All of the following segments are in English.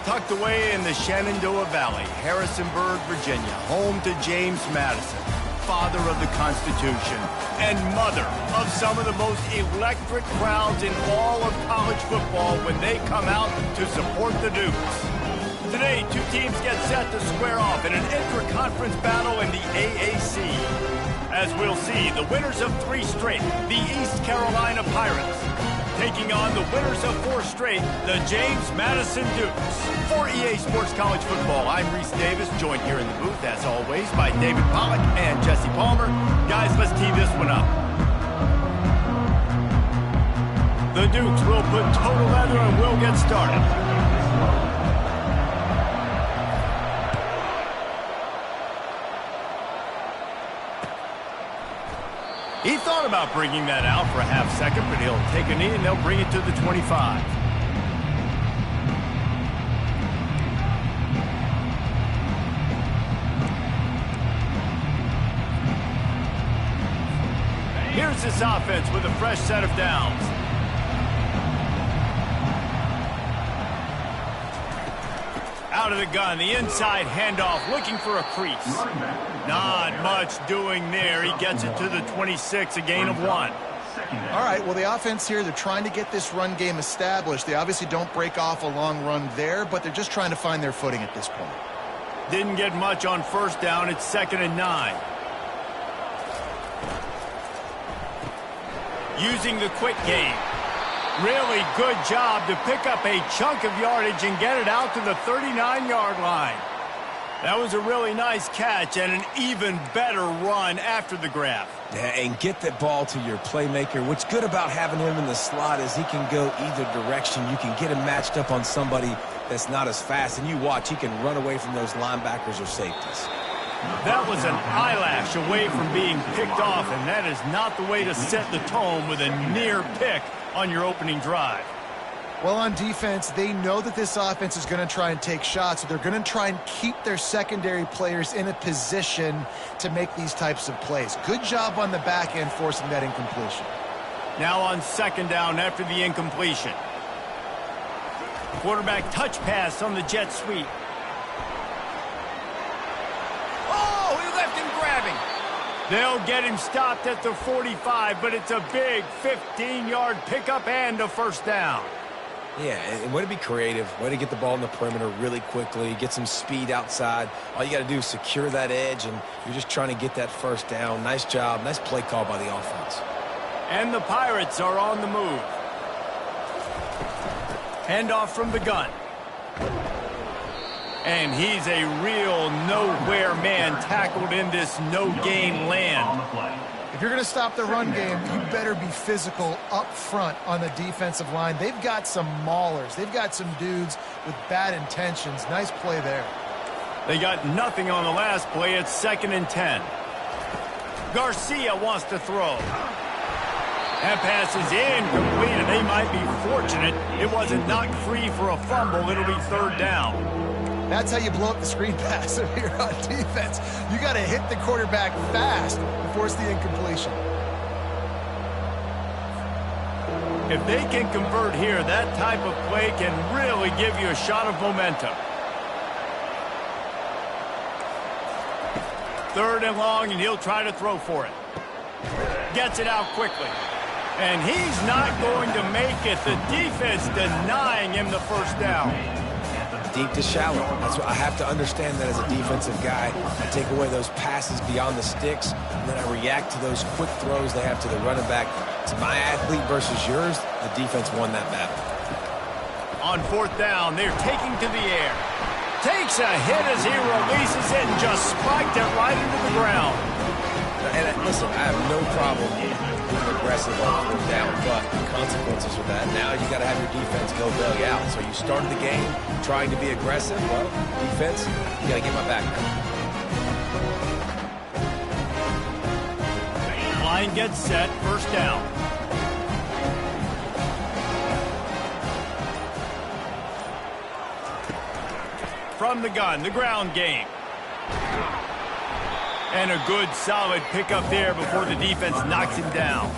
Tucked away in the Shenandoah Valley, Harrisonburg, Virginia, home to James Madison, father of the Constitution and mother of some of the most electric crowds in all of college football when they come out to support the Dukes. Today, two teams get set to square off in an intra-conference battle in the AAC. As we'll see, the winners of 3 straight, the East Carolina Pirates, taking on the winners of 4 straight, the James Madison Dukes. For EA Sports College Football, I'm Reese Davis, joined here in the booth, as always, by David Pollack and Jesse Palmer. Guys, let's tee this one up. The Dukes will put total leather and we'll get started. He thought about bringing that out for a half second, but he'll take a knee and they'll bring it to the 25. Here's this offense with a fresh set of downs. Out of the gun, the inside handoff, looking for a crease. Not much doing there. He gets it to the 26, a gain of 1. All right, well, the offense here, they're trying to get this run game established. They obviously don't break off a long run there, but they're just trying to find their footing at this point. Didn't get much on first down. It's 2nd and 9. Using the quick game. Really good job to pick up a chunk of yardage and get it out to the 39-yard line. That was a really nice catch and an even better run after the grab. Yeah, and get that ball to your playmaker. What's good about having him in the slot is he can go either direction. You can get him matched up on somebody that's not as fast, and you watch, he can run away from those linebackers or safeties. That was an eyelash away from being picked off, and that is not the way to set the tone with a near pick on your opening drive. Well, on defense, they know that this offense is going to try and take shots, so they're going to try and keep their secondary players in a position to make these types of plays. Good job on the back end forcing that incompletion. Now on 2nd down after the incompletion. Quarterback touch pass on the jet sweep. They'll get him stopped at the 45, but it's a big 15-yard pickup and a first down. Yeah, and way to be creative, way to get the ball in the perimeter really quickly, get some speed outside. All you got to do is secure that edge, and you're just trying to get that first down. Nice job, nice play call by the offense. And the Pirates are on the move. Handoff from the gun. And he's a real nowhere man tackled in this no-gain land. If you're going to stop the run game, you better be physical up front on the defensive line. They've got some maulers. They've got some dudes with bad intentions. Nice play there. They got nothing on the last play. It's 2nd and 10. Garcia wants to throw. That pass is incomplete, and they might be fortunate it wasn't knocked free for a fumble. It'll be 3rd down. That's how you blow up the screen pass if you're on defense. You got to hit the quarterback fast to force the incompletion. If they can convert here, that type of play can really give you a shot of momentum. 3rd and long, and he'll try to throw for it. Gets it out quickly. And he's not going to make it. The defense denying him the first down. Deep to shallow. That's what I have to understand that as a defensive guy. I take away those passes beyond the sticks, and then I react to those quick throws they have to the running back. It's my athlete versus yours. The defense won that battle. On 4th down, they're taking to the air. Takes a hit as he releases it and just spiked it right into the ground. And listen, I have no problem being aggressive on 4th down, but the consequences of that, now you got to have your defense go bail you out. So you started the game trying to be aggressive. Well, defense, you got to get my back. Line gets set, 1st down. From the gun, the ground game. And a good, solid pickup there before the defense knocks him down.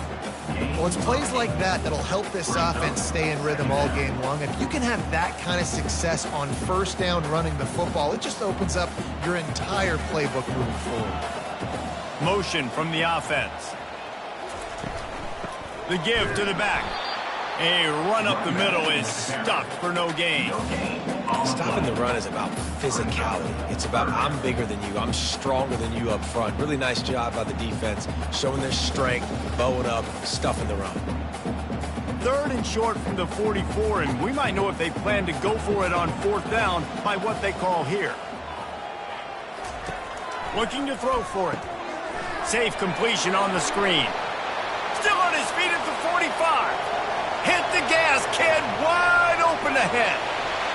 Well, it's plays like that that'll help this offense stay in rhythm all game long. If you can have that kind of success on 1st down running the football, it just opens up your entire playbook moving forward. Motion from the offense. The give to the back. A run up the middle is stuck for no gain. Stopping the run is about physicality. It's about I'm bigger than you. I'm stronger than you up front. Really nice job by the defense, showing their strength, bowing up, stuffing the run. 3rd and short from the 44, and we might know if they plan to go for it on 4th down by what they call here. Looking to throw for it. Safe completion on the screen. Still on his feet at the 45. Hit the gas, kid, wide open ahead.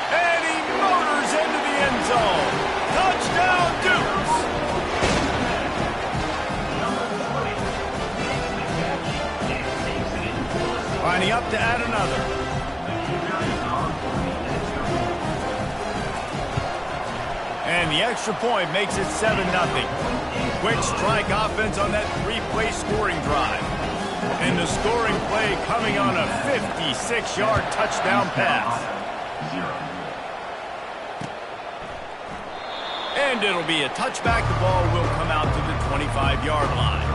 And he motors into the end zone. Touchdown, Dukes! Lining up to add another. And the extra point makes it 7-0. Quick strike offense on that 3-play scoring drive. And the scoring play coming on a 56-yard touchdown pass. And it'll be a touchback. The ball will come out to the 25-yard line.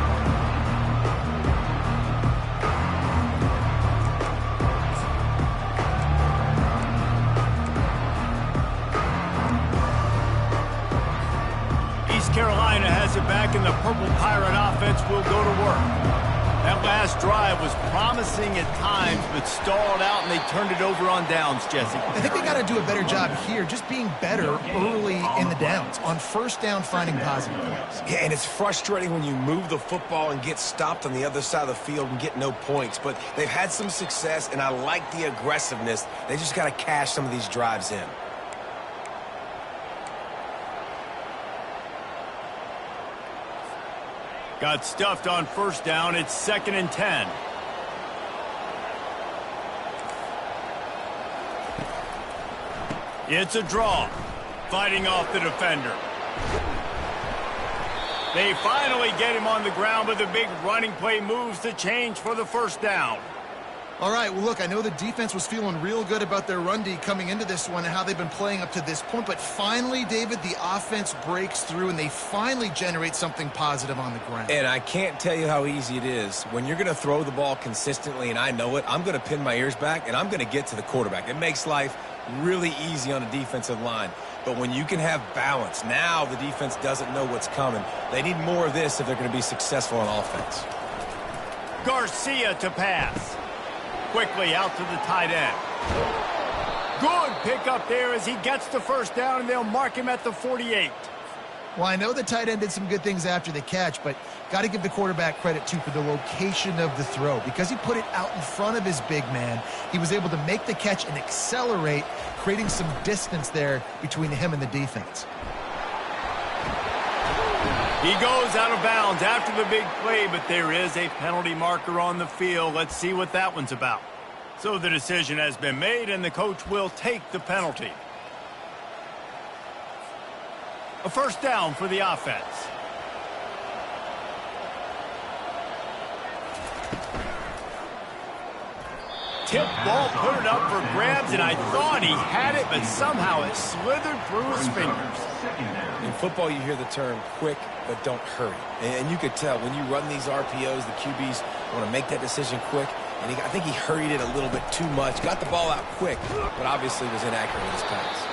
East Carolina has it back, and the Purple Pirate offense will go to work. That last drive was promising at times, but stalled out, and they turned it over on downs, Jesse. I think they got to do a better job here, just being better early in the downs. On 1st down, finding positive plays. Yeah, and it's frustrating when you move the football and get stopped on the other side of the field and get no points. But they've had some success, and I like the aggressiveness. They just got to cash some of these drives in. Got stuffed on 1st down. It's 2nd and 10. It's a draw. Fighting off the defender. They finally get him on the ground, but the big running play moves the change for the 1st down. All right, well, look, I know the defense was feeling real good about their run D coming into this one and how they've been playing up to this point, but finally, David, the offense breaks through and they finally generate something positive on the ground. And I can't tell you how easy it is. When you're going to throw the ball consistently, and I know it, I'm going to pin my ears back, and I'm going to get to the quarterback. It makes life really easy on a defensive line. But when you can have balance, now the defense doesn't know what's coming. They need more of this if they're going to be successful on offense. Garcia to pass. Quickly out to the tight end. Good pickup there as he gets the first down, and they'll mark him at the 48. Well, I know the tight end did some good things after the catch, but got to give the quarterback credit, too, for the location of the throw. Because he put it out in front of his big man, he was able to make the catch and accelerate, creating some distance there between him and the defense. He goes out of bounds after the big play, but there is a penalty marker on the field. Let's see what that one's about. So the decision has been made, and the coach will take the penalty. A first down for the offense. Tip ball, put it up for grabs, and I thought he had it, but somehow it slithered through his fingers. In football, you hear the term quick, but don't hurry. And you could tell when you run these RPOs, the QBs want to make that decision quick. And I think he hurried it a little bit too much. Got the ball out quick, but obviously was inaccurate with his pass.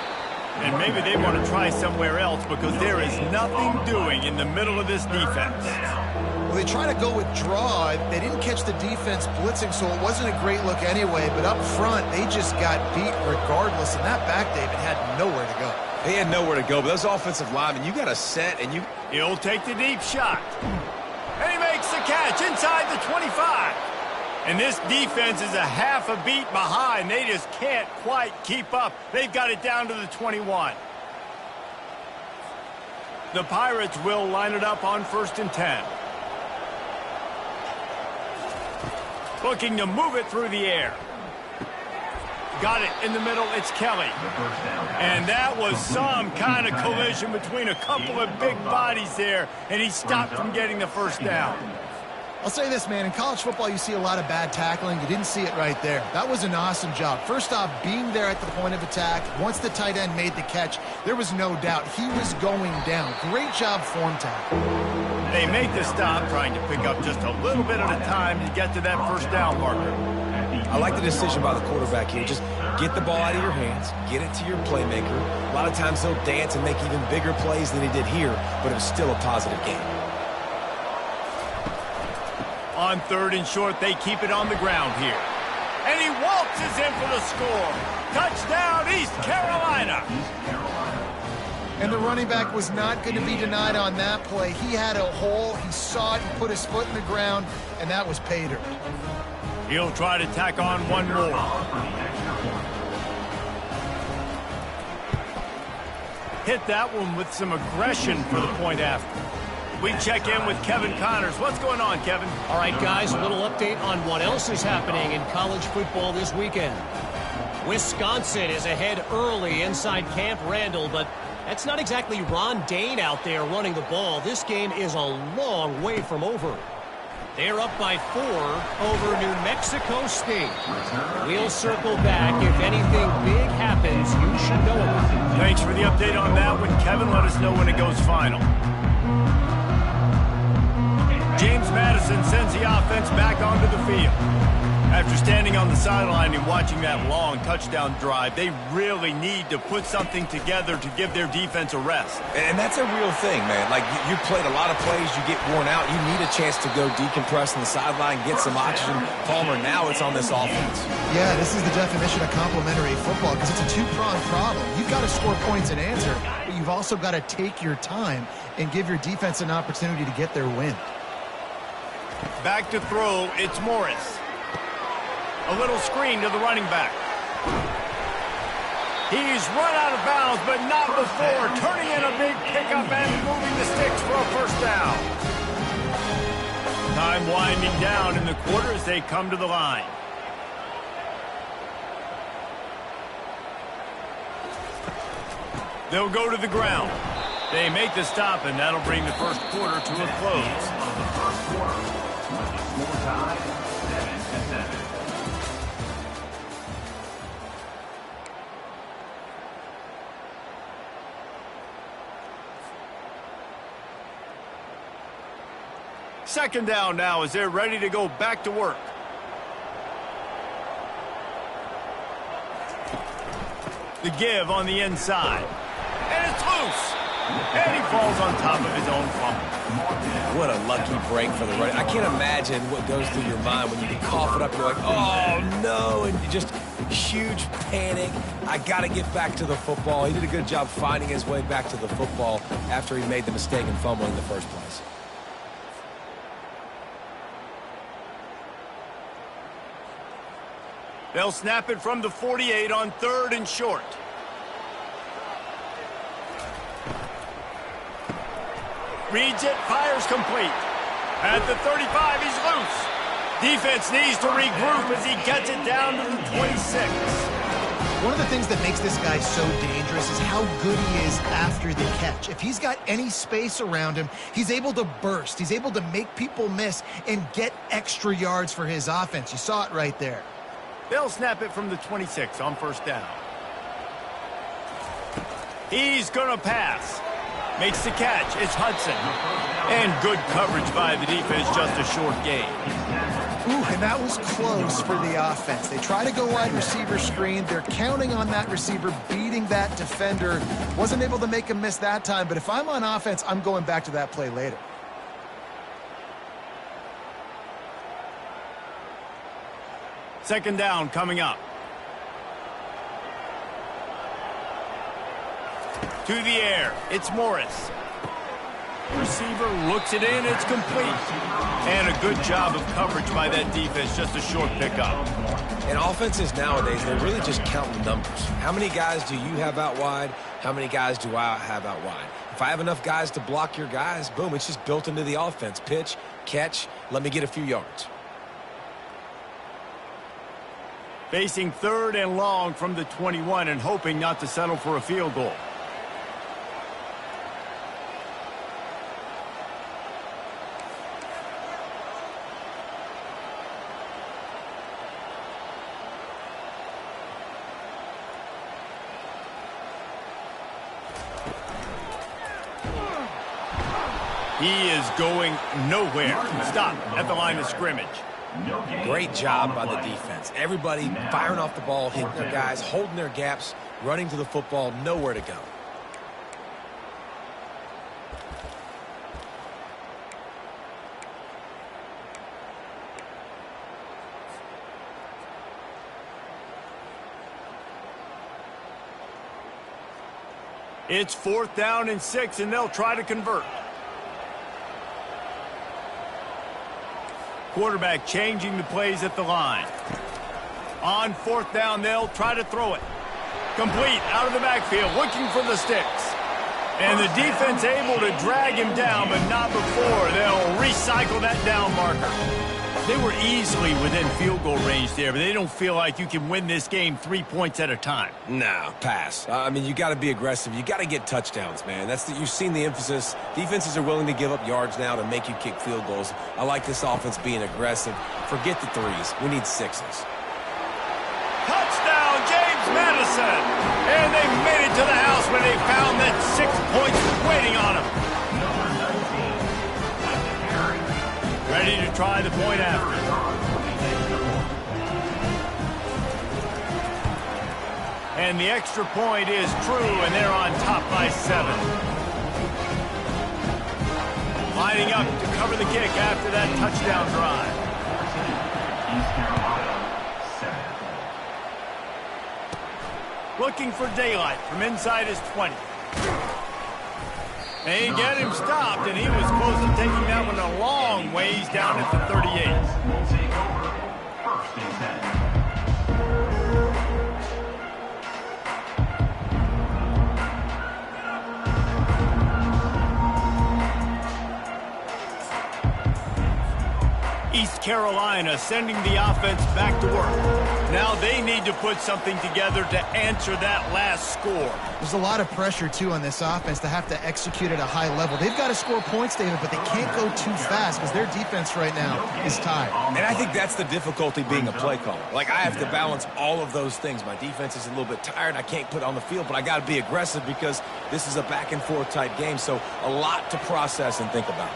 And maybe they want to try somewhere else because there is nothing doing in the middle of this defense. Well, they try to go with draw. They didn't catch the defense blitzing, so it wasn't a great look anyway. But up front, they just got beat regardless. And that back, David, had nowhere to go. They had nowhere to go, but those offensive linemen, you got to set and you... He'll take the deep shot. And he makes the catch inside the 25. And this defense is a half a beat behind. They just can't quite keep up. They've got it down to the 21. The Pirates will line it up on 1st and 10. Looking to move it through the air. Got it in the middle. It's Kelly. And that was some kind of collision between a couple of big bodies there, and he stopped from getting the first down. I'll say this, man. In college football, you see a lot of bad tackling. You didn't see it right there. That was an awesome job. First off, being there at the point of attack. Once the tight end made the catch, there was no doubt he was going down. Great job form tackle. They make the stop, trying to pick up just a little bit at a time to get to that first down marker. I like the decision by the quarterback here. Just get the ball out of your hands, get it to your playmaker. A lot of times he'll dance and make even bigger plays than he did here, but it was still a positive game. On 3rd and short, they keep it on the ground here. And he waltzes in for the score. Touchdown, East Carolina. And the running back was not going to be denied on that play. He had a hole. He saw it. He put his foot in the ground, and that was pay dirt. He'll try to tack on one more. Hit that one with some aggression for the point after. We check in with Kevin Connors. What's going on, Kevin? All right, guys, a little update on what else is happening in college football this weekend. Wisconsin is ahead early inside Camp Randall, but that's not exactly Ron Dane out there running the ball. This game is a long way from over. They're up by 4 over New Mexico State. We'll circle back. If anything big happens, you should know about it. Thanks for the update on that one, Kevin. Let us know when it goes final. James Madison sends the offense back onto the field. After standing on the sideline and watching that long touchdown drive, they really need to put something together to give their defense a rest. And that's a real thing, man. Like, you played a lot of plays, you get worn out. You need a chance to go decompress on the sideline, get some oxygen. Palmer, now it's on this offense. Yeah, this is the definition of complementary football because it's a two-pronged problem. You've got to score points and answer, but you've also got to take your time and give your defense an opportunity to get their win. Back to throw, it's Morris. A little screen to the running back. He's run out of bounds, but not before turning in a big pickup and moving the sticks for a first down. Time winding down in the quarter as they come to the line. They'll go to the ground. They make the stop, and that'll bring the first quarter to a close. Second down now as they're ready to go back to work. The give on the inside. And it's loose. And he falls on top of his own fumble. What a lucky break for the running. I can't imagine what goes through your mind when you cough it up. You're like, oh, no, and you just huge panic. I got to get back to the football. He did a good job finding his way back to the football after he made the mistake and fumble in the first place. They'll snap it from the 48 on 3rd and short. Reads it, fires complete. At the 35, he's loose. Defense needs to regroup as he gets it down to the 26. One of the things that makes this guy so dangerous is how good he is after the catch. If he's got any space around him, he's able to burst. He's able to make people miss and get extra yards for his offense. You saw it right there. They'll snap it from the 26 on 1st down. He's going to pass. Makes the catch. It's Hudson. And good coverage by the defense, just a short gain. Ooh, and that was close for the offense. They try to go wide receiver screen. They're counting on that receiver beating that defender. Wasn't able to make him miss that time, but if I'm on offense, I'm going back to that play later. Second down coming up. To the air, it's Morris. Receiver looks it in, it's complete. And a good job of coverage by that defense, just a short pickup. And offenses nowadays, they're really just counting numbers. How many guys do you have out wide? How many guys do I have out wide? If I have enough guys to block your guys, boom, it's just built into the offense. Pitch, catch, let me get a few yards. Facing 3rd and long from the 21 and hoping not to settle for a field goal. He is going nowhere. Stop at the line of scrimmage. Great job by the defense. Everybody firing off the ball, hitting their guys, holding their gaps, running to the football, nowhere to go. It's 4th down and 6, and they'll try to convert. Quarterback changing the plays at the line. On 4th down, they'll try to throw it. Complete out of the backfield, looking for the sticks. And the defense able to drag him down, but not before. They'll recycle that down marker. They were easily within field goal range there, but they don't feel like you can win this game 3 points at a time. No, pass. I mean, you got to be aggressive. You got to get touchdowns, man. You've seen the emphasis. Defenses are willing to give up yards now to make you kick field goals. I like this offense being aggressive. Forget the threes. We need 6s. Touchdown, James Madison! And they made it to the house when they found that 6 points waiting on them. Ready to try the point after. And the extra point is true, and they're on top by 7. Lining up to cover the kick after that touchdown drive. Looking for daylight from inside his 20. They get him stopped, and he was close to taking that one a long ways down at the 38. Will take over 1st and 10. East Carolina sending the offense back to work. Now they need to put something together to answer that last score. There's a lot of pressure, too, on this offense to have to execute at a high level. They've got to score points, David, but they can't go too fast because their defense right now is tired. And I think that's the difficulty being a play caller. Like, I have to balance all of those things. My defense is a little bit tired. I can't put it on the field, but I got to be aggressive because this is a back-and-forth type game, so a lot to process and think about.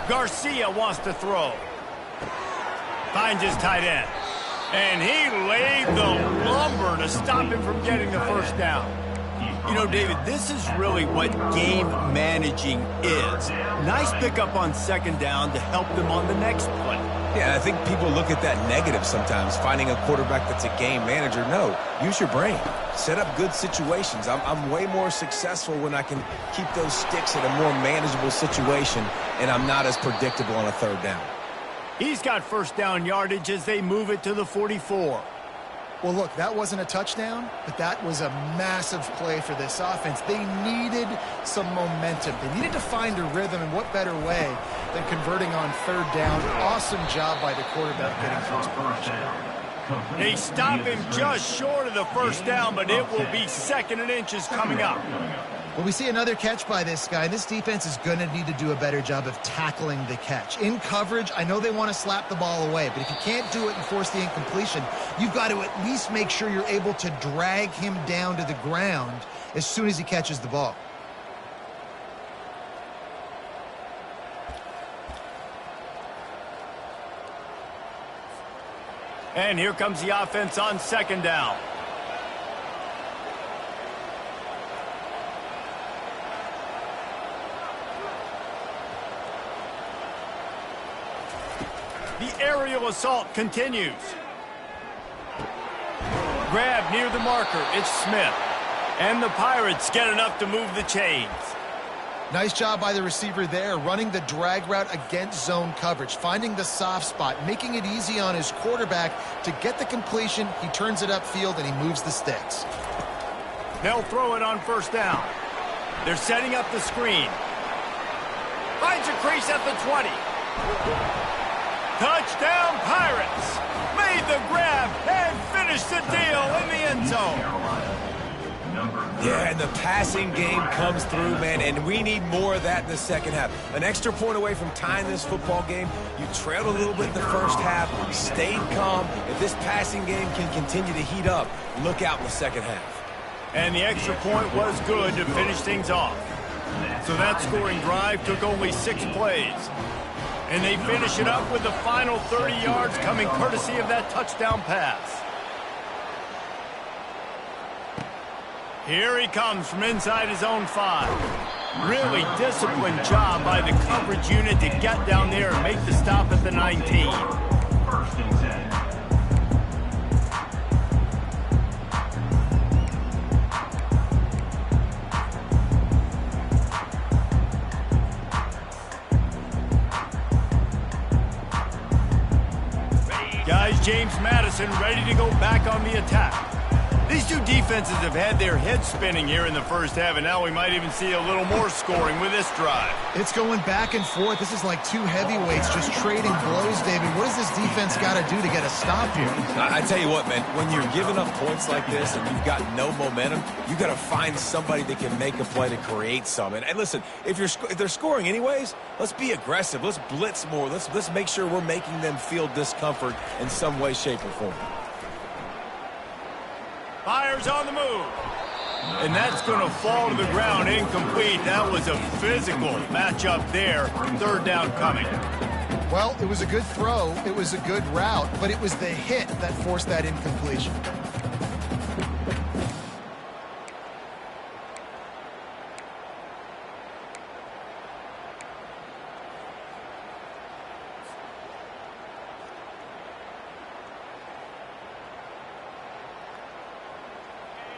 Garcia wants to throw. Finds his tight end. And he laid the lumber to stop him from getting the first down. You know, David, this is really what game managing is. Nice pickup on second down to help them on the next play. Yeah, I think people look at that negative sometimes, finding a quarterback that's a game manager. No, use your brain. Set up good situations. I'm way more successful when I can keep those sticks in a more manageable situation, and I'm not as predictable on a third down. He's got first down yardage as they move it to the 44. Well, look, that wasn't a touchdown, but that was a massive play for this offense. They needed some momentum. They needed to find a rhythm, and what better way than converting on third down. Awesome job by the quarterback getting first possession. They stop him just short of the first down, but it will be second and inches coming up. Well, we see another catch by this guy. This defense is going to need to do a better job of tackling the catch. In coverage, I know they want to slap the ball away, but if you can't do it and force the incompletion, you've got to at least make sure you're able to drag him down to the ground as soon as he catches the ball. And here comes the offense on second down. The aerial assault continues. Grab near the marker. It's Smith. And the Pirates get enough to move the chains. Nice job by the receiver there, running the drag route against zone coverage, finding the soft spot, making it easy on his quarterback to get the completion. He turns it upfield, and he moves the sticks. They'll throw it on first down. They're setting up the screen. Finds a crease at the 20. Touchdown, Pirates! Made the grab and finished the deal in the end zone. Yeah, and the passing game comes through, man, and we need more of that in the second half. An extra point away from tying this football game. You trailed a little bit in the first half, stayed calm. If this passing game can continue to heat up, look out in the second half. And the extra point was good to finish things off. So that scoring drive took only 6 plays. And they finish it up with the final 30 yards coming courtesy of that touchdown pass. Here he comes from inside his own 5. Really disciplined job by the coverage unit to get down there and make the stop at the 19. First and 10. Guys, James Madison ready to go back on the attack. These two defenses have had their heads spinning here in the first half, and now we might even see a little more scoring with this drive. It's going back and forth. This is like two heavyweights just trading blows, David. What does this defense got to do to get a stop here? I tell you what, man, when you're giving up points like this and you've got no momentum, you got to find somebody that can make a play to create some. And listen, if they're scoring anyways, let's be aggressive. Let's blitz more. Let's make sure we're making them feel discomfort in some way, shape, or form. Fires on the move. And that's going to fall to the ground incomplete. That was a physical matchup there. Third down coming. Well, it was a good throw. It was a good route, but it was the hit that forced that incompletion.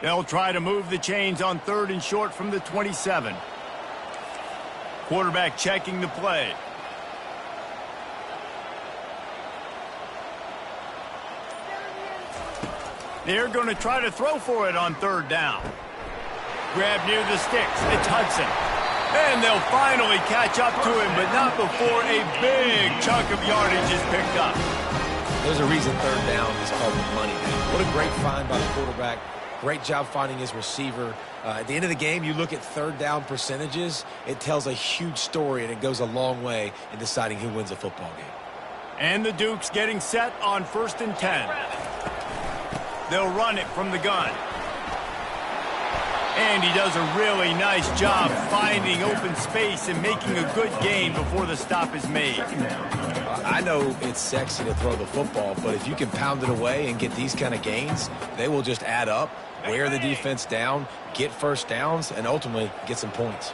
They'll try to move the chains on third and short from the 27. Quarterback checking the play. They're going to try to throw for it on third down. Grab near the sticks. It's Hudson. And they'll finally catch up to him, but not before a big chunk of yardage is picked up. There's a reason third down is called the money down. What a great find by the quarterback. Great job finding his receiver. At the end of the game, you look at third down percentages. It tells a huge story, and it goes a long way in deciding who wins a football game. And the Dukes getting set on first and 10. They'll run it from the gun. And he does a really nice job finding open space and making a good gain before the stop is made. I know it's sexy to throw the football, but if you can pound it away and get these kind of gains, they will just add up, wear the defense down, get first downs, and ultimately get some points.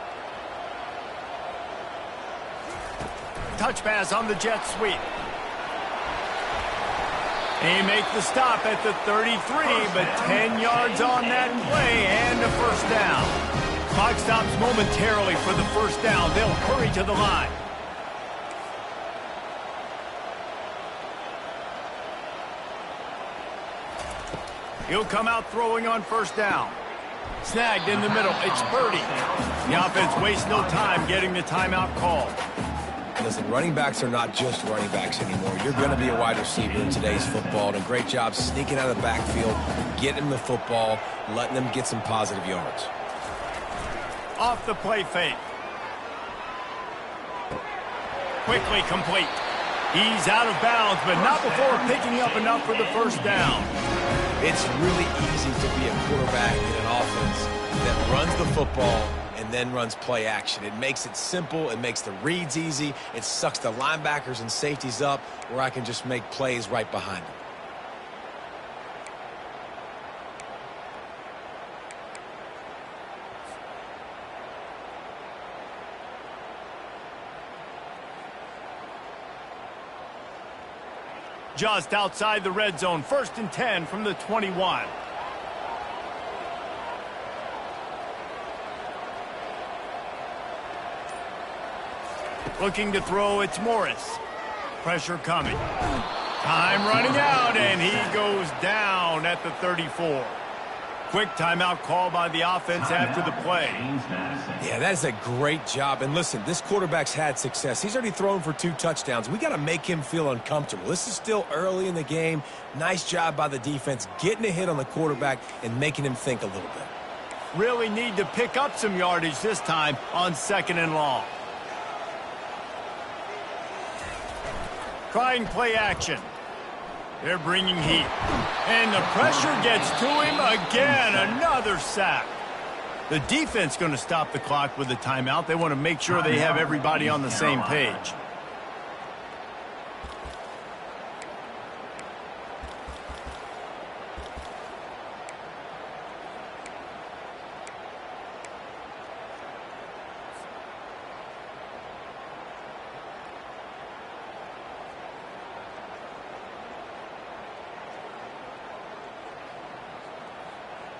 Touch pass on the jet sweep. He makes the stop at the 33, but 10 yards on that play and a first down. Clock stops momentarily for the first down. They'll hurry to the line. He'll come out throwing on first down. Snagged in the middle. It's Purdy. The offense wastes no time getting the timeout called. Listen, running backs are not just running backs anymore. You're going to be a wide receiver in today's football, and a great job sneaking out of the backfield, getting the football, letting them get some positive yards. Off the play fake. Quickly complete. He's out of bounds, but not before picking up enough for the first down. It's really easy to be a quarterback in an offense that runs the football and then runs play action. It makes it simple. It makes the reads easy. It sucks the linebackers and safeties up where I can just make plays right behind them. Just outside the red zone, 1st and 10 from the 21. Looking to throw, it's Morris. Pressure coming. Time running out, and he goes down at the 34. Quick timeout call by the offense after the play. Yeah, that is a great job. And listen, this quarterback's had success. He's already thrown for 2 touchdowns. We got to make him feel uncomfortable. This is still early in the game. Nice job by the defense, getting a hit on the quarterback and making him think a little bit. Really need to pick up some yardage this time on 2nd and long. Trying play action. They're bringing heat. And the pressure gets to him again. Another sack. The defense going to stop the clock with a timeout. They want to make sure they have everybody on the same page.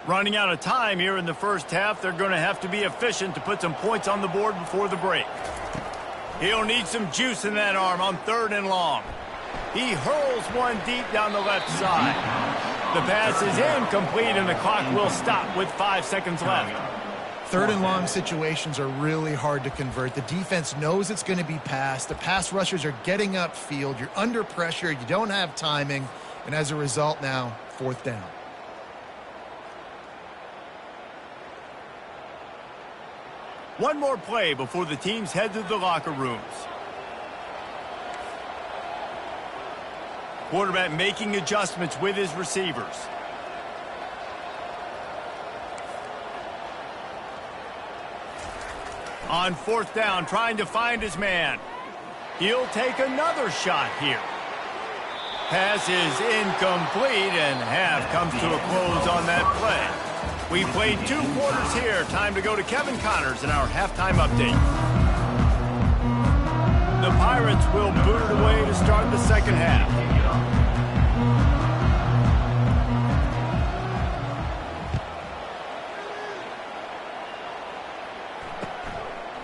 Running out of time here in the first half. They're going to have to be efficient to put some points on the board before the break. He'll need some juice in that arm on 3rd and long. He hurls one deep down the left side. The pass is incomplete, and the clock will stop with 5 seconds left. 3rd and long situations are really hard to convert. The defense knows it's going to be passed. The pass rushers are getting upfield. You're under pressure. You don't have timing. And as a result now, 4th down. One more play before the teams head to the locker rooms. Quarterback making adjustments with his receivers. On 4th down, trying to find his man. He'll take another shot here. Pass is incomplete, and half comes to a close on that play. We played 2 quarters here. Time to go to Kevin Connors in our halftime update. The Pirates will boot it away to start the 2nd half.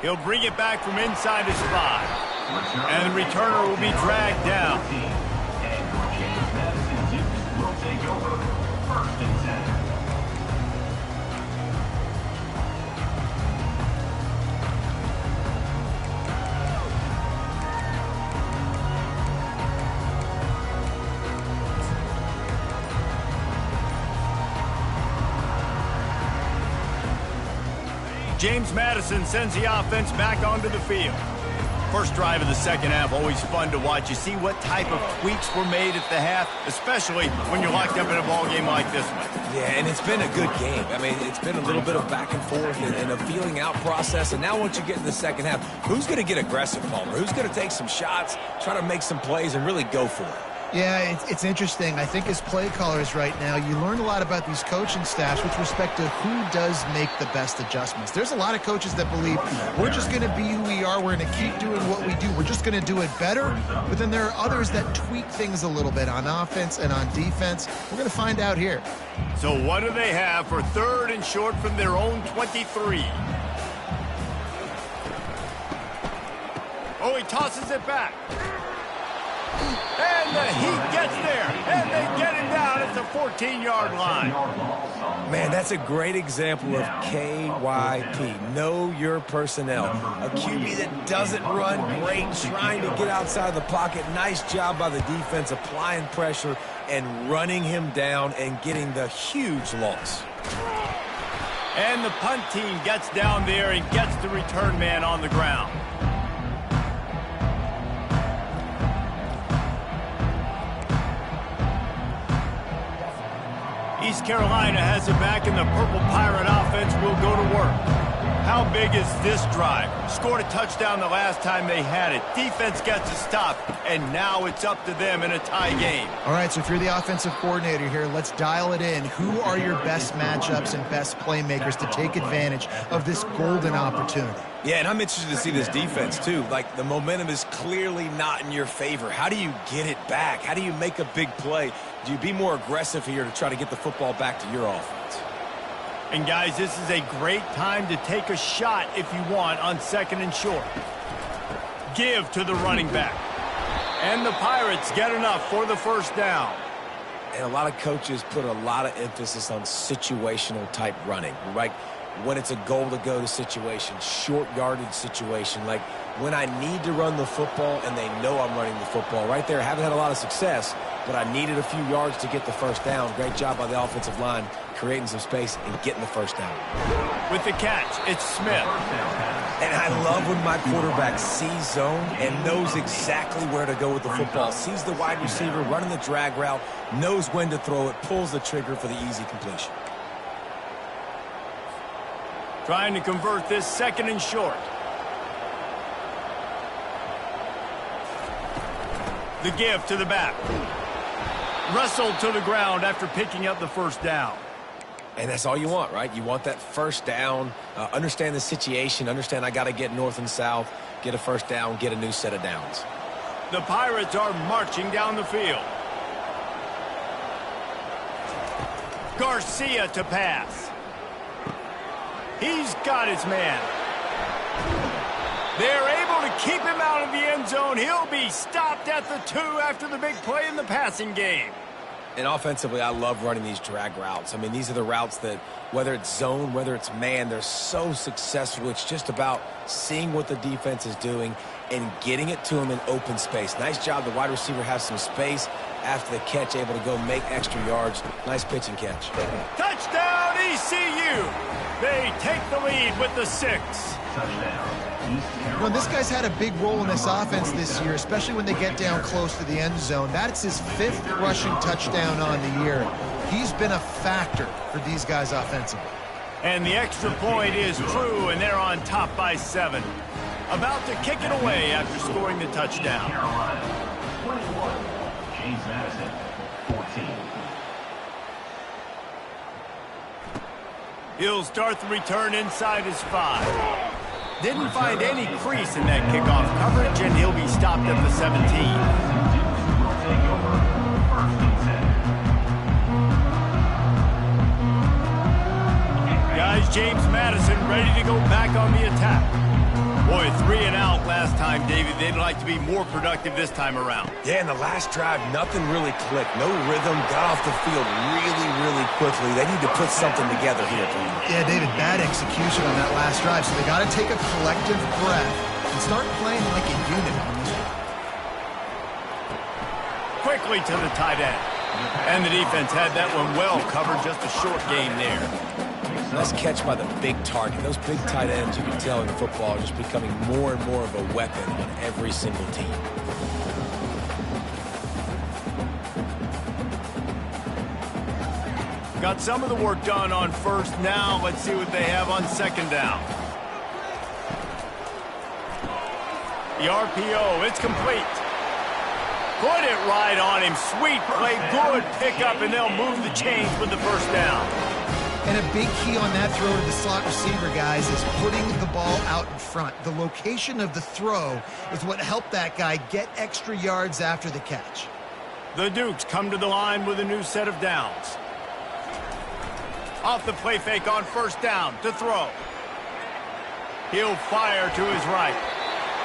He'll bring it back from inside his 5. And the returner will be dragged down. Will take over 1st and 10. James Madison sends the offense back onto the field. First drive of the second half, always fun to watch. You see what type of tweaks were made at the half, especially when you're locked up in a ball game like this one. Yeah, and it's been a good game. I mean, it's been a little bit of back and forth and a feeling out process. And now once you get in the second half, who's going to get aggressive, Palmer? Who's going to take some shots, try to make some plays, and really go for it? Yeah, it's interesting. I think as play callers right now, you learn a lot about these coaching staffs with respect to who does make the best adjustments. There's a lot of coaches that believe we're just going to be who we are. We're going to keep doing what we do. We're just going to do it better. But then there are others that tweak things a little bit on offense and on defense. We're going to find out here. So what do they have for third and short from their own 23? Oh, he tosses it back. And the Heat gets there, and they get him down at the 14-yard line. Man, that's a great example of KYP. Know your personnel. A QB that doesn't run great, trying to get outside of the pocket. Nice job by the defense applying pressure and running him down and getting the huge loss. And the punt team gets down there and gets the return man on the ground. East Carolina has it back, and the Purple Pirate offense will go to work. How big is this drive? Scored a touchdown the last time they had it. Defense gets a stop, and now it's up to them in a tie game. All right, so if you're the offensive coordinator here, let's dial it in. Who are your best matchups and best playmakers to take advantage of this golden opportunity? Yeah, and I'm interested to see this defense, too. Like, the momentum is clearly not in your favor. How do you get it back? How do you make a big play? Do you be more aggressive here to try to get the football back to your offense? And, guys, this is a great time to take a shot if you want on second and short. Give to the running back. And the Pirates get enough for the first down. And a lot of coaches put a lot of emphasis on situational type running, right? When it's a goal to go to situation, short yardage situation, like when I need to run the football and they know I'm running the football. Right there, haven't had a lot of success, but I needed a few yards to get the first down. Great job by the offensive line, creating some space and getting the first down. With the catch, it's Smith. And I love when my quarterback sees zone and knows exactly where to go with the football. Sees the wide receiver running the drag route, knows when to throw it, pulls the trigger for the easy completion. Trying to convert this second and short. The give to the back. Wrestled to the ground after picking up the first down. And that's all you want, right? You want that first down, understand the situation, understand I got to get north and south, get a first down, get a new set of downs. The Pirates are marching down the field. Garcia to pass. He's got his man. They're able to keep him out of the end zone. He'll be stopped at the 2 after the big play in the passing game. And offensively, I love running these drag routes. I mean, these are the routes that, whether it's zone, whether it's man, they're so successful. It's just about seeing what the defense is doing and getting it to them in open space. Nice job. The wide receiver has some space after the catch, able to go make extra yards. Nice pitch and catch. Touchdown, ECU. They take the lead with the 6. You know, this guy's had a big role in this offense this year, especially when they get down close to the end zone. That's his 5th rushing touchdown on the year. He's been a factor for these guys offensively. And the extra point is true, and they're on top by 7. About to kick it away after scoring the touchdown. Carolina, 21. James Madison, 14. He'll start the return inside his 5. Didn't find any crease in that kickoff coverage, and he'll be stopped at the 17. Guys, James Madison ready to go back on the attack. Boy, 3 and out last time, David. They'd like to be more productive this time around. Yeah, in the last drive, nothing really clicked. No rhythm, got off the field really quickly. They need to put something together here. Yeah, David, bad execution on that last drive, so they got to take a collective breath and start playing like a unit on this one. Quickly to the tight end. And the defense had that one well covered, just a short game there. Nice catch by the big target. Those big tight ends, you can tell in football, are just becoming more and more of a weapon on every single team. Got some of the work done on first. Now let's see what they have on second down. The RPO, it's complete. Put it right on him. Sweet play, good pickup, and they'll move the chains with the first down. And a big key on that throw to the slot receiver, guys, is putting the ball out in front. The location of the throw is what helped that guy get extra yards after the catch. The Dukes come to the line with a new set of downs. Off the play fake on first down to throw. He'll fire to his right.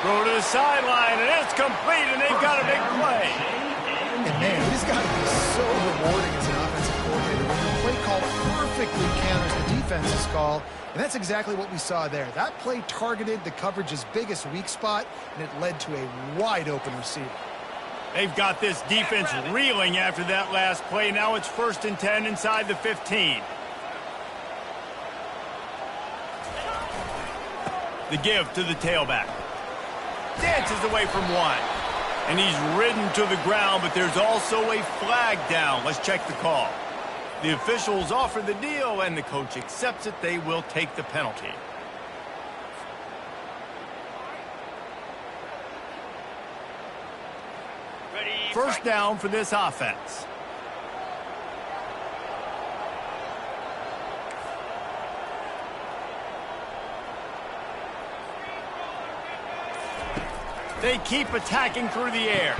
Throw to the sideline, and it's complete, and they've got a big play. And, man, it has got to be so rewarding as an offensive coordinator when your play call perfectly counters the defense's call, and that's exactly what we saw there. That play targeted the coverage's biggest weak spot, and it led to a wide-open receiver. They've got this defense reeling after that last play. Now it's 1st and 10 inside the 15. The give to the tailback. Dances away from one. And he's ridden to the ground, but there's also a flag down. Let's check the call. The officials offer the deal, and the coach accepts it. They will take the penalty. First down for this offense. They keep attacking through the air.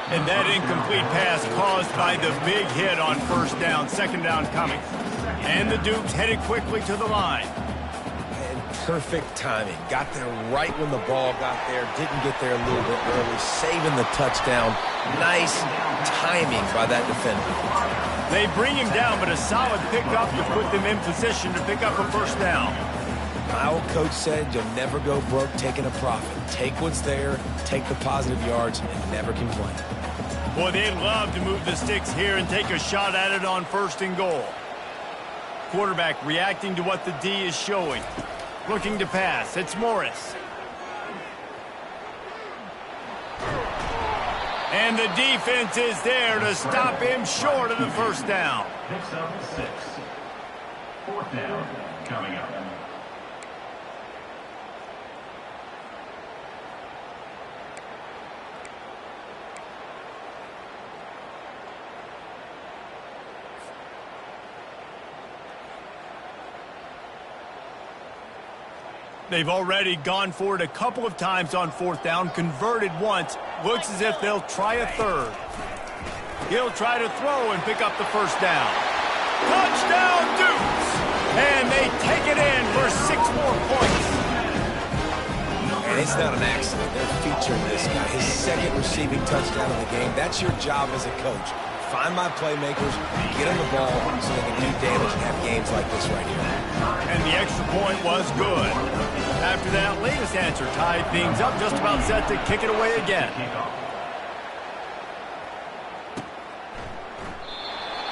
And that incomplete pass caused by the big hit on first down. Second down coming. And the Dukes headed quickly to the line. And perfect timing. Got there right when the ball got there. Didn't get there a little bit early. Saving the touchdown. Nice timing by that defender. They bring him down, but a solid pickup to put them in position to pick up a first down. My old coach said you'll never go broke taking a profit. Take what's there, take the positive yards, and never complain. Boy, they'd love to move the sticks here and take a shot at it on 1st and goal. Quarterback reacting to what the D is showing. Looking to pass. It's Morris. And the defense is there to stop him short of the first down. Picks up 6. 4th down coming up. They've already gone for it a couple of times on 4th down, converted once. Looks as if they'll try a third. He'll try to throw and pick up the first down. Touchdown, Dukes! And they take it in for 6 more points. And it's not an accident. They're featuring this guy. His 2nd receiving touchdown of the game. That's your job as a coach. Find my playmakers, get them the ball so they can do damage and have games like this right here. And the extra point was good. After that latest answer tied things up, just about set to kick it away again.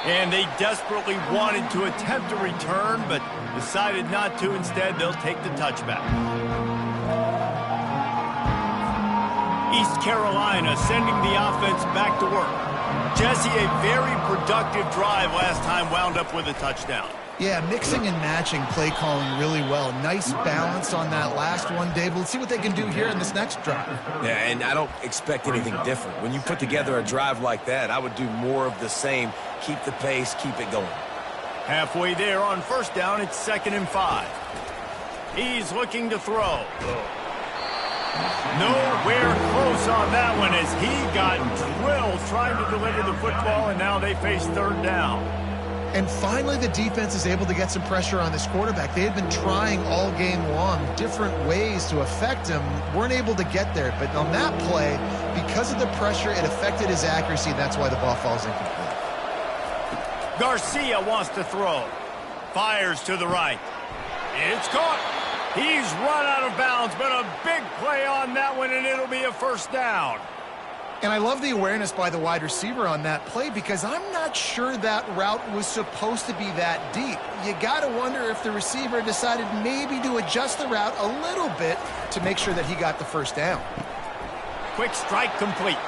And they desperately wanted to attempt a return, but decided not to. Instead, they'll take the touchback. East Carolina sending the offense back to work. Jesse, a very productive drive last time, wound up with a touchdown. Yeah, mixing and matching play calling really well. Nice balance on that last one, Dave. Let's see what they can do here in this next drive. Yeah, and I don't expect anything different. When you put together a drive like that, I would do more of the same. Keep the pace, keep it going. Halfway there on first down, it's 2nd and 5. He's looking to throw. Nowhere close on that one as he got drilled trying to deliver the football, and now they face 3rd down. And finally, the defense is able to get some pressure on this quarterback. They had been trying all game long different ways to affect him, weren't able to get there. But on that play, because of the pressure, it affected his accuracy, and that's why the ball falls incomplete. Garcia wants to throw. Fires to the right. It's caught. He's run out of bounds, but a big play on that one, and it'll be a first down. And I love the awareness by the wide receiver on that play because I'm not sure that route was supposed to be that deep. You got to wonder if the receiver decided maybe to adjust the route a little bit to make sure that he got the first down. Quick strike complete.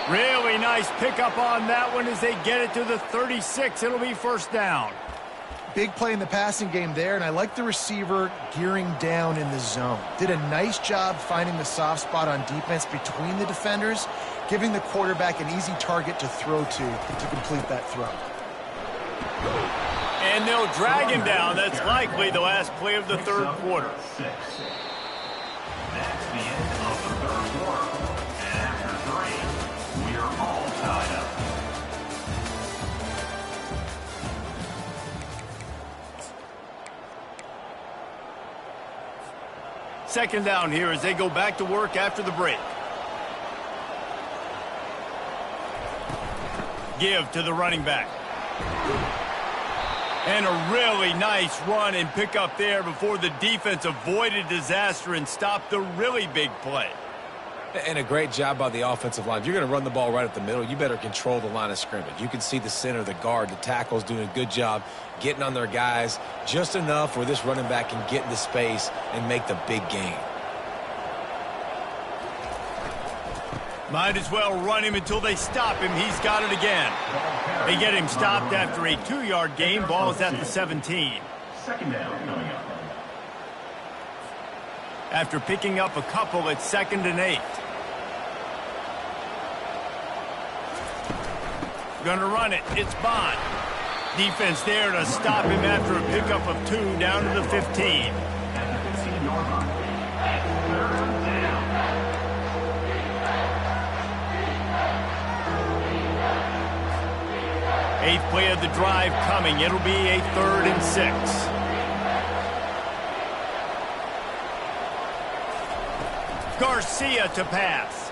Really nice pickup on that one as they get it to the 36. It'll be first down. Big play in the passing game there, and I like the receiver gearing down in the zone. Did a nice job finding the soft spot on defense between the defenders, giving the quarterback an easy target to throw to complete that throw. And they'll drag him down. That's likely the last play of the third quarter. That's the end of the third quarter. And after 3, we are all tied up. Second down here as they go back to work after the break. Give to the running back. And a really nice run and pick up there before the defense avoided disaster and stopped the really big play. And a great job by the offensive line. If you're going to run the ball right up the middle, you better control the line of scrimmage. You can see the center, the guard, the tackles doing a good job getting on their guys just enough where this running back can get into space and make the big gain. Might as well run him until they stop him. He's got it again. They get him stopped after a 2-yard gain. Ball is at the 17. Second down coming up. After picking up a couple, it's 2nd and 8. Gonna run it. It's Bond. Defense there to stop him after a pickup of 2 down to the 15. At the 15-yard line. Third down. Eighth play of the drive coming. It'll be a 3rd and 6. Garcia to pass.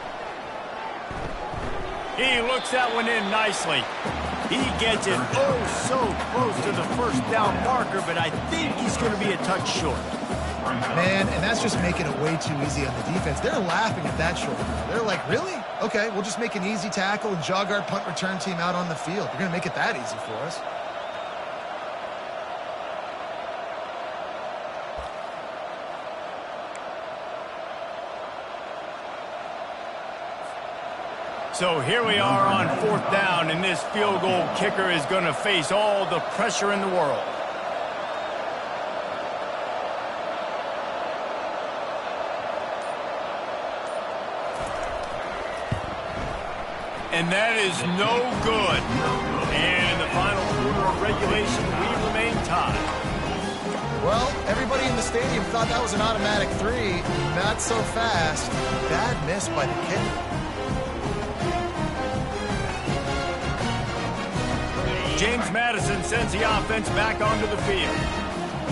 He looks that one in nicely. He gets it so close to the first down marker, but I think he's going to be a touch short. Man, and that's just making it way too easy on the defense. They're laughing at that short. They're like, really? Okay, we'll just make an easy tackle and jog our punt return team out on the field. They're going to make it that easy for us. So here we are on 4th down, and this field goal kicker is going to face all the pressure in the world. And that is no good. And in the final quarter of regulation, we remain tied. Well, everybody in the stadium thought that was an automatic 3. Not so fast. Bad miss by the kicker. James Madison sends the offense back onto the field.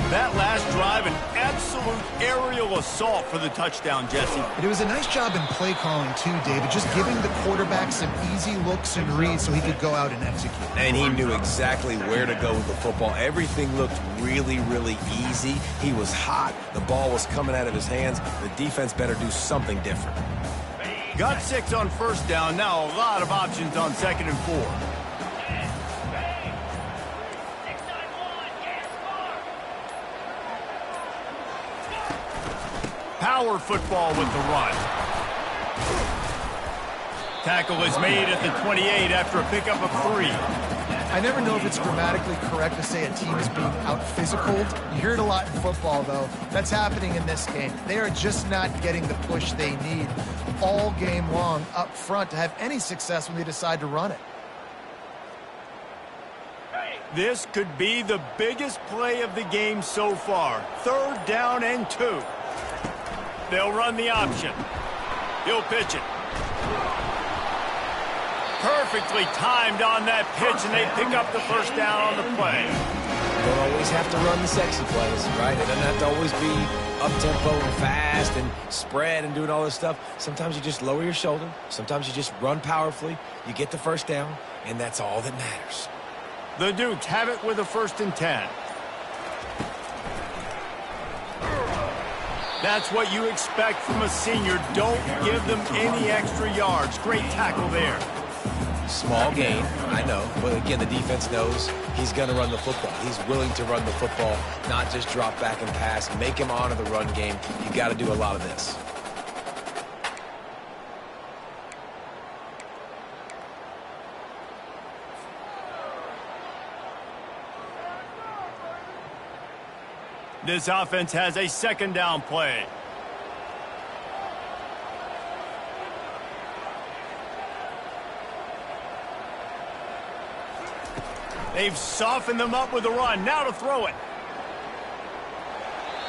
That last drive, an absolute aerial assault for the touchdown, Jesse. It was a nice job in play calling too, David, just giving the quarterback some easy looks and reads so he could go out and execute. And he knew exactly where to go with the football. Everything looked really, really easy. He was hot. The ball was coming out of his hands. The defense better do something different. Got 6 on first down. Now a lot of options on 2nd and 4. Power football with the run. Tackle is made at the 28 after a pickup of 3. I never know if it's grammatically correct to say a team is being out-physicaled. You hear it a lot in football, though. That's happening in this game. They are just not getting the push they need all game long up front to have any success when they decide to run it. This could be the biggest play of the game so far. 3rd down and 2. They'll run the option. He'll pitch it. Perfectly timed on that pitch, and they pick up the first down on the play. You don't always have to run the sexy plays, right? It doesn't have to always be up-tempo and fast and spread and doing all this stuff. Sometimes you just lower your shoulder. Sometimes you just run powerfully. You get the first down, and that's all that matters. The Dukes have it with a 1st and 10. That's what you expect from a senior. Don't give them any extra yards. Great tackle there. Small gain, I know. But again, the defense knows he's going to run the football. He's willing to run the football, not just drop back and pass. Make him honor the run game. You got to do a lot of this. This offense has a second down play. They've softened them up with a run. Now to throw it.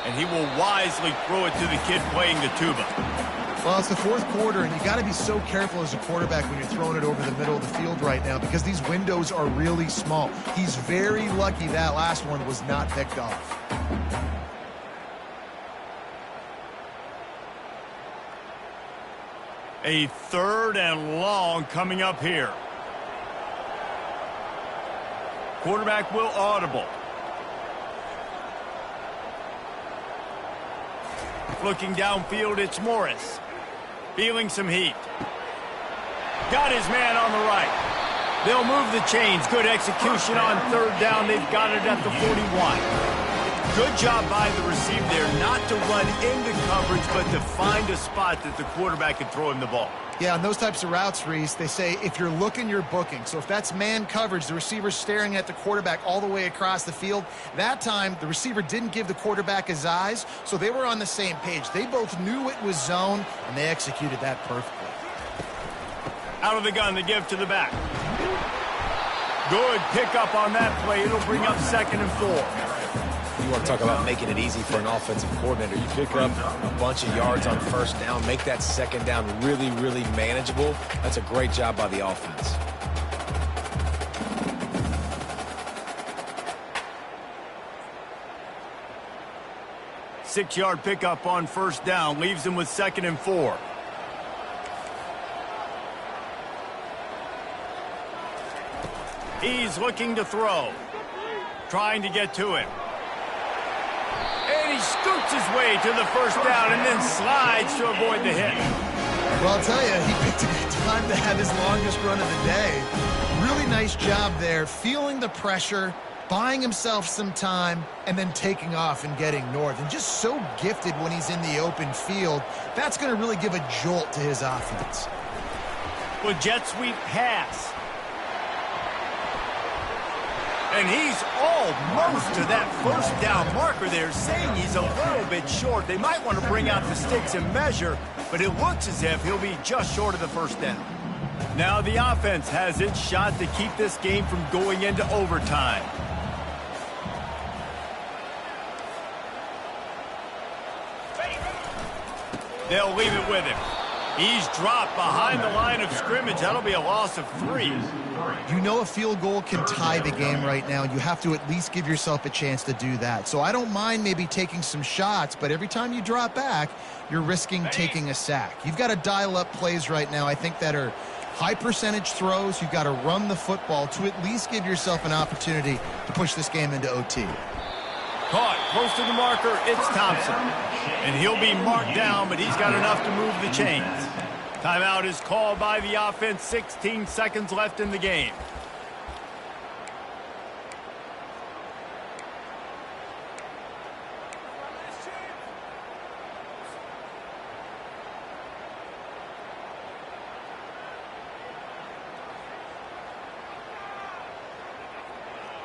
And he will wisely throw it to the kid playing the tuba. Well, it's the fourth quarter, and you got to be so careful as a quarterback when you're throwing it over the middle of the field right now because these windows are really small. He's very lucky that last one was not picked off. A 3rd and long coming up here. Quarterback will audible. Looking downfield, it's Morris. Feeling some heat. Got his man on the right. They'll move the chains. Good execution on 3rd down. They've got it at the 41. Good job by the receiver there not to run into coverage, but to find a spot that the quarterback can throw him the ball. Yeah, on those types of routes, Reese, they say if you're looking, you're booking. So if that's man coverage, the receiver's staring at the quarterback all the way across the field. That time, the receiver didn't give the quarterback his eyes, so they were on the same page. They both knew it was zone, and they executed that perfectly. Out of the gun, the give to the back. Good pickup on that play. It'll bring up 2nd and 4. You want to talk about making it easy for an offensive coordinator. You pick up a bunch of yards on 1st down, make that 2nd down really, really manageable. That's a great job by the offense. Six-yard pickup on 1st down leaves him with 2nd and 4. He's looking to throw. Trying to get to him. And he scoots his way to the 1st down and then slides to avoid the hit. Well, I'll tell you, he picked a good time to have his longest run of the day. Really nice job there, feeling the pressure, buying himself some time, and then taking off and getting north. And just so gifted when he's in the open field. That's going to really give a jolt to his offense. Well, jet sweep pass. And he's almost to that 1st down marker there, saying he's a little bit short. They might want to bring out the sticks and measure, but it looks as if he'll be just short of the 1st down. Now the offense has its shot to keep this game from going into overtime. They'll leave it with him. He's dropped behind the line of scrimmage. That'll be a loss of 3. You know a field goal can tie the game right now. You have to at least give yourself a chance to do that. So I don't mind maybe taking some shots, but every time you drop back, you're risking taking a sack. You've got to dial up plays right now, I think, that are high percentage throws. You've got to run the football to at least give yourself an opportunity to push this game into OT. Caught close to the marker, it's Thompson. And he'll be marked down, but he's got enough to move the chains. Timeout is called by the offense. 16 seconds left in the game.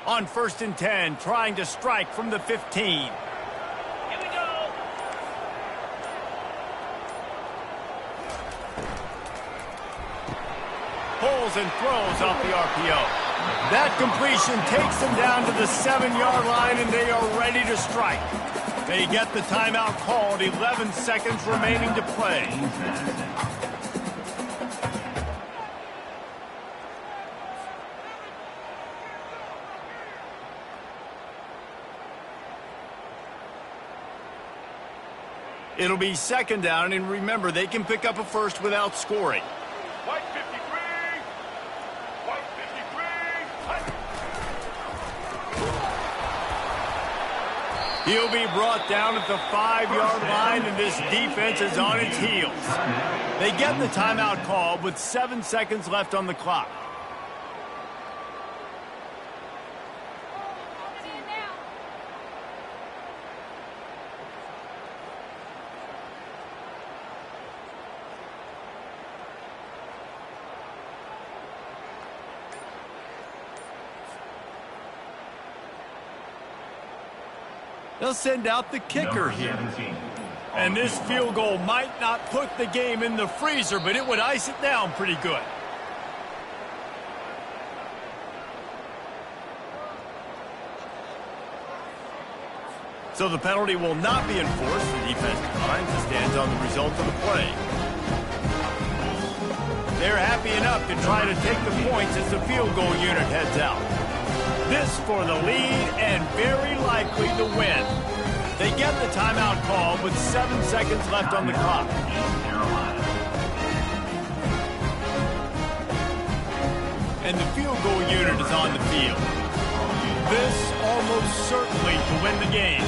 On 1st and 10, trying to strike from the 15. Here we go. Pulls and throws off the RPO. That completion takes them down to the 7-yard line, and they are ready to strike. They get the timeout called. 11 seconds remaining to play. It'll be 2nd down, and remember, they can pick up a 1st without scoring. White 53. White 53. He'll be brought down at the 5-yard line, and this defense is on its heels. They get the timeout called with 7 seconds left on the clock. They'll send out the kicker here. And this field goal might not put the game in the freezer, but it would ice it down pretty good. So the penalty will not be enforced. The defense declines and stands on the result of the play. They're happy enough to try to take the points as the field goal unit heads out. This for the lead and very likely the win. They get the timeout call with 7 seconds left on the clock. And the field goal unit is on the field. This almost certainly to win the game.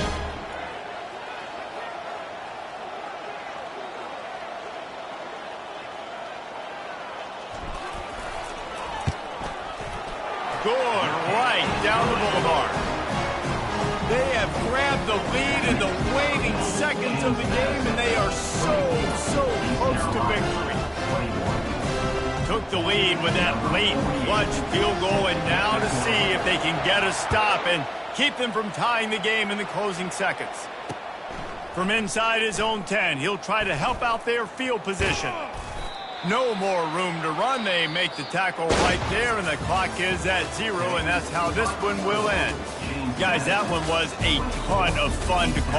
Good right down the boulevard. They have grabbed the lead in the waning seconds of the game, and they are so close to victory. Took the lead with that late clutch field goal, and now to see if they can get a stop and keep them from tying the game in the closing seconds. From inside his own 10, he'll try to help out their field position. No more room to run. They make the tackle right there, and the clock is at 0, and that's how this one will end. Guys, that one was a ton of fun to call.